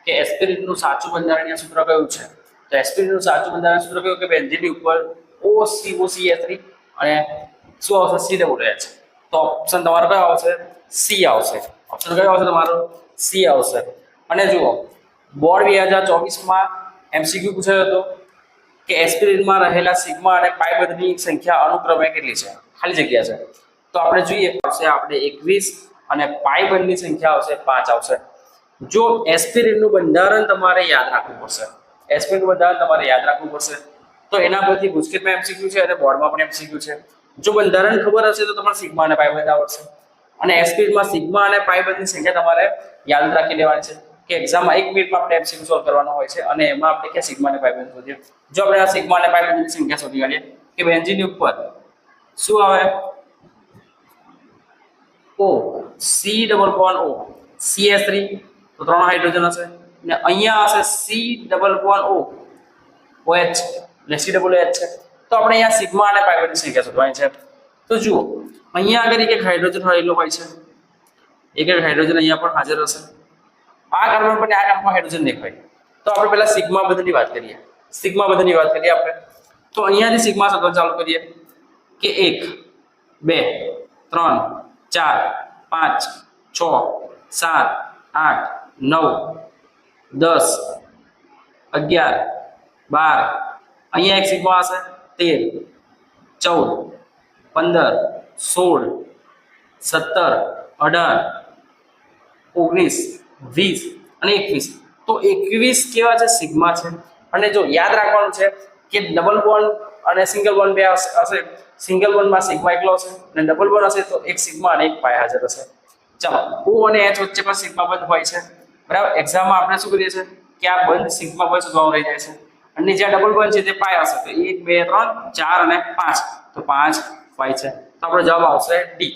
કે એસ્પિરિનનું સાચું બંધારણીય સૂત્ર કયું છે? તો એસ્પિરિનનું સાચું બંધારણીય સૂત્ર કયું કે બેન્ઝીનની ઉપર OCOCH3 અને શું આવશે COOH. તો ઓપ્શન તમારો કયો આવશે? સી આવશે. ઓપ્શન કયો આવશે તમારો? સી આવશે. અને જુઓ બોર્ડ 2024 માં MCQ પૂછાયો હતો કે એસ્પિરિનમાં રહેલા સિગ્મા અને પાઈ બંધની સંખ્યા અનુક્રમે કેટલી છે? ખાલી જગ્યા છે. તો આપણે જોઈએ આવશે આપણે 21 અને પાઈ બંધની સંખ્યા આવશે 5 આવશે. જો એસ્પિરિનનું બંધારણ તમારે યાદ રાખવું પડશે. એસ્પિરિનનું બંધારણ તમારે યાદ રાખવું પડશે. તો એના પરથી ગુજકેટમાં MCQ છે અને બોર્ડમાં પણ MCQ છે. જો બંધારણ ખબર હશે તો તમારે સિગ્મા અને પાઈ બંધ આવડશે. અને એસ્પિરિનમાં સિગ્મા અને પાઈ બંધની સંખ્યા તમારે યાદ રાખી લેવાની છે કે એક્ઝામમાં 1 મિનિટમાં આપણે MCQ સોલ્વ કરવાનો હોય છે અને એમાં આપણે કે સિગ્મા અને પાઈ બંધ શોધીએ. જો આપણે આ સિગ્મા અને પાઈ બંધની સંખ્યા શોધી કાઢીએ કે બેન્ઝીનની ઉપર શું આવે? O C double bond O CH3 તો 3 હાઇડ્રોજન હશે અને અહીંયા હશે C double bond O OH એટલે C ડબલ OH છે. તો આપણે અહીંયા સિગ્મા અને પાઈ બંધની સંખ્યા શોધવાની છે. તો જુઓ અહીંયા આગળ એક હાઇડ્રોજન રહેલો હોય છે. એક હાઇડ્રોજન અહીંયા પણ હાજર હશે. આ કાર્બન પર આ કાર્બનમાં હાઇડ્રોજન દેખાય. તો આપણે પહેલા સિગ્મા બંધની વાત કરીએ. સિગ્મા બંધની વાત કરીએ આપણે. તો અહીંયાથી સિગ્મા શોધવાનું ચાલુ કરીએ કે 1 2 3 4 5 6 7 8 9 10 11 12 અહીંયા એક સિગ્મા હશે 13 14 15 16 17 18 19 20 અને 21. તો 21 કેવા છે? સિગ્મા છે. અને જો યાદ રાખવાનું છે કે ડબલ બોન્ડ અને સિંગલ બોન્ડ બે હશે. સિંગલ બોન્ડમાં સિગ્મા એકલો હશે અને ડબલ બોન્ડ હશે તો એક સિગ્મા અને એક પાઈ હાજર હશે. ચાલો O અને H વચ્ચે પણ સિગ્મા બંધ હોય છે. બરાબર. એક્ઝામમાં આપણે શું કરીએ છીએ કે આ બંધ સિગ્મા બંધ શોધવાનું રહી જાય છે અને જ્યાં ડબલ બોન્ડ છે તે પાઈ હશે. તો 1 2 3 4 અને 5 તો 5 પાઈ છે. તો આપણો જવાબ આવશે ડી.